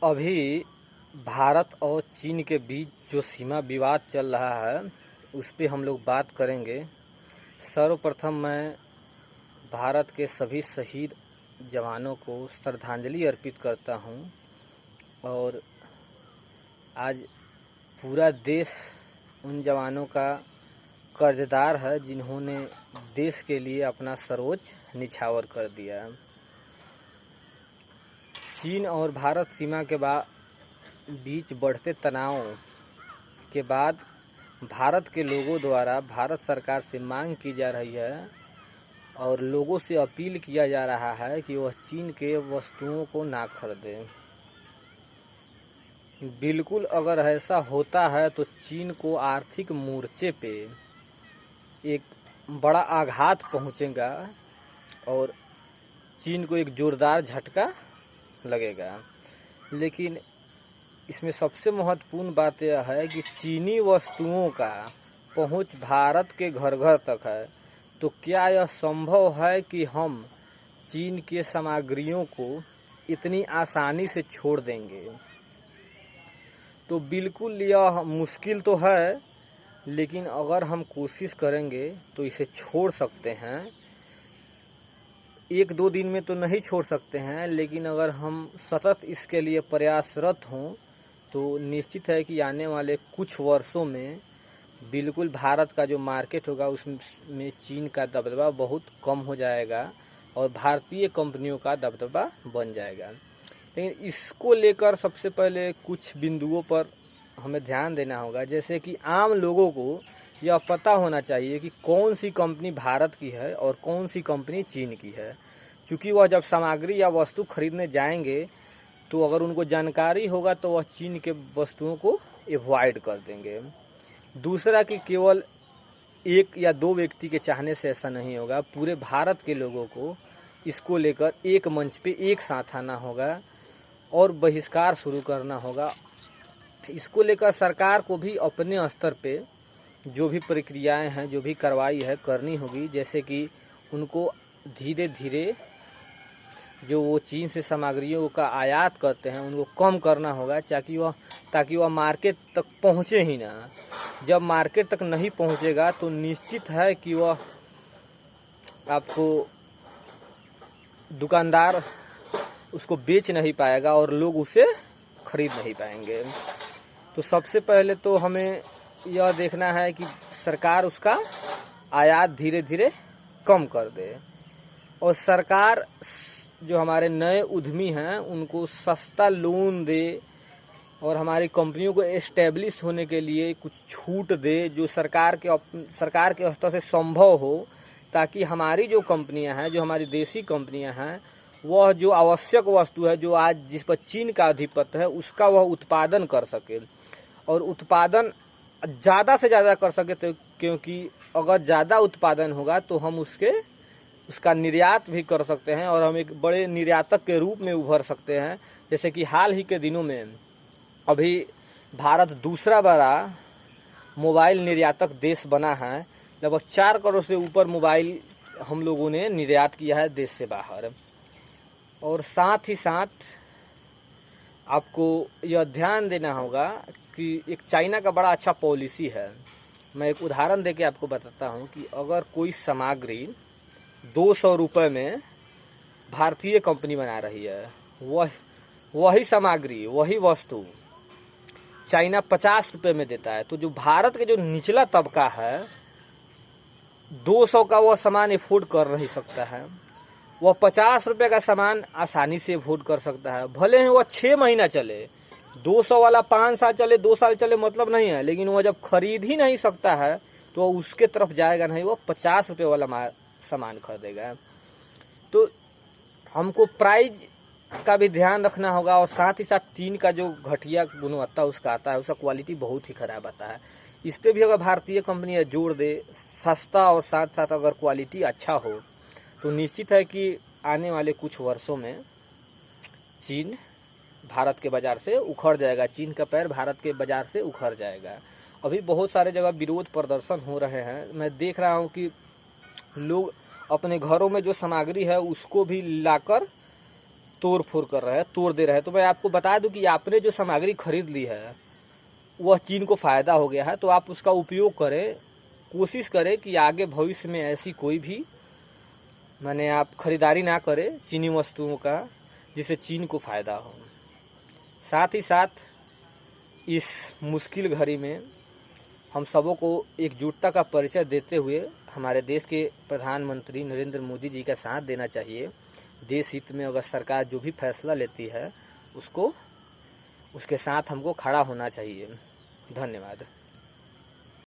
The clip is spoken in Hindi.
अभी भारत और चीन के बीच जो सीमा विवाद चल रहा है उस पे हम लोग बात करेंगे। सर्वप्रथम मैं भारत के सभी शहीद जवानों को श्रद्धांजलि अर्पित करता हूं और आज पूरा देश उन जवानों का कर्जदार है जिन्होंने देश के लिए अपना सर्वोच्च निछावर कर दिया। चीन और भारत सीमा के बीच बढ़ते तनाव के बाद भारत के लोगों द्वारा भारत सरकार से मांग की जा रही है और लोगों से अपील किया जा रहा है कि वह चीन के वस्तुओं को ना खरीदें। बिल्कुल अगर ऐसा होता है तो चीन को आर्थिक मोर्चे पे एक बड़ा आघात पहुंचेगा और चीन को एक जोरदार झटका लगेगा। लेकिन इसमें सबसे महत्वपूर्ण बात यह है कि चीनी वस्तुओं का पहुंच भारत के घर घर तक है, तो क्या यह संभव है कि हम चीन के सामग्रियों को इतनी आसानी से छोड़ देंगे? तो बिल्कुल यह मुश्किल तो है, लेकिन अगर हम कोशिश करेंगे तो इसे छोड़ सकते हैं। एक दो दिन में तो नहीं छोड़ सकते हैं, लेकिन अगर हम सतत इसके लिए प्रयासरत हों तो निश्चित है कि आने वाले कुछ वर्षों में बिल्कुल भारत का जो मार्केट होगा उसमें चीन का दबदबा बहुत कम हो जाएगा और भारतीय कंपनियों का दबदबा बन जाएगा। लेकिन इसको लेकर सबसे पहले कुछ बिंदुओं पर हमें ध्यान देना होगा, जैसे कि आम लोगों को यह पता होना चाहिए कि कौन सी कंपनी भारत की है और कौन सी कंपनी चीन की है। क्योंकि वह जब सामग्री या वस्तु खरीदने जाएंगे तो अगर उनको जानकारी होगा तो वह चीन के वस्तुओं को अवॉइड कर देंगे। दूसरा कि केवल एक या दो व्यक्ति के चाहने से ऐसा नहीं होगा, पूरे भारत के लोगों को इसको लेकर एक मंच पे एक साथ आना होगा और बहिष्कार शुरू करना होगा। इसको लेकर सरकार को भी अपने स्तर पे जो भी प्रक्रियाएं हैं, जो भी कार्रवाई है करनी होगी। जैसे कि उनको धीरे धीरे जो वो चीन से सामग्रियों का आयात करते हैं उनको कम करना होगा, ताकि वह मार्केट तक पहुँचे ही ना। जब मार्केट तक नहीं पहुँचेगा तो निश्चित है कि वह आपको दुकानदार उसको बेच नहीं पाएगा और लोग उसे खरीद नहीं पाएंगे। तो सबसे पहले तो हमें यह देखना है कि सरकार उसका आयात धीरे धीरे कम कर दे और सरकार जो हमारे नए उद्यमी हैं उनको सस्ता लोन दे और हमारी कंपनियों को एस्टेब्लिश होने के लिए कुछ छूट दे जो सरकार के स्तर से संभव हो, ताकि हमारी जो कंपनियां हैं, जो हमारी देसी कंपनियां हैं, वह जो आवश्यक वस्तु है जो आज जिस पर चीन का आधिपत्य है उसका वह उत्पादन कर सके और उत्पादन ज़्यादा से ज़्यादा कर सके। तो क्योंकि अगर ज़्यादा उत्पादन होगा तो हम उसका निर्यात भी कर सकते हैं और हम एक बड़े निर्यातक के रूप में उभर सकते हैं। जैसे कि हाल ही के दिनों में अभी भारत दूसरा बड़ा मोबाइल निर्यातक देश बना है। लगभग 4 करोड़ से ऊपर मोबाइल हम लोगों ने निर्यात किया है देश से बाहर। और साथ ही साथ आपको यह ध्यान देना होगा कि एक चाइना का बड़ा अच्छा पॉलिसी है। मैं एक उदाहरण देके आपको बताता हूँ कि अगर कोई सामग्री 200 रुपये में भारतीय कंपनी बना रही है, वही सामग्री, वही वस्तु चाइना 50 रुपये में देता है, तो जो भारत के जो निचला तबका है 200 का वह सामान अफोर्ड कर नहीं सकता है, वह 50 रुपये का सामान आसानी से अफोर्ड कर सकता है। भले ही वह 6 महीना चले, 200 वाला 5 साल चले, 2 साल चले, मतलब नहीं है, लेकिन वह जब खरीद ही नहीं सकता है तो उसके तरफ जाएगा नहीं, वह 50 रुपये वाला सामान खरीदेगा। तो हमको प्राइस का भी ध्यान रखना होगा और साथ ही साथ चीन का जो घटिया गुणवत्ता उसका आता है, उसका क्वालिटी बहुत ही खराब आता है। इस पर भी अगर भारतीय कंपनी जोड़ दे, सस्ता और साथ साथ अगर क्वालिटी अच्छा हो, तो निश्चित है कि आने वाले कुछ वर्षों में चीन भारत के बाज़ार से उखड़ जाएगा, चीन का पैर भारत के बाज़ार से उखड़ जाएगा। अभी बहुत सारे जगह विरोध प्रदर्शन हो रहे हैं। मैं देख रहा हूँ कि लोग अपने घरों में जो सामग्री है उसको भी लाकर तोड़ फोड़ कर रहे हैं, तोड़ दे रहे हैं। तो मैं आपको बता दूं कि आपने जो सामग्री खरीद ली है वह चीन को फ़ायदा हो गया है, तो आप उसका उपयोग करें। कोशिश करें कि आगे भविष्य में ऐसी कोई भी माने आप खरीदारी ना करें चीनी वस्तुओं का जिससे चीन को फ़ायदा हो। साथ ही साथ इस मुश्किल घड़ी में हम सबों को एकजुटता का परिचय देते हुए हमारे देश के प्रधानमंत्री नरेंद्र मोदी जी का साथ देना चाहिए। देश हित में अगर सरकार जो भी फैसला लेती है उसके साथ हमको खड़ा होना चाहिए। धन्यवाद।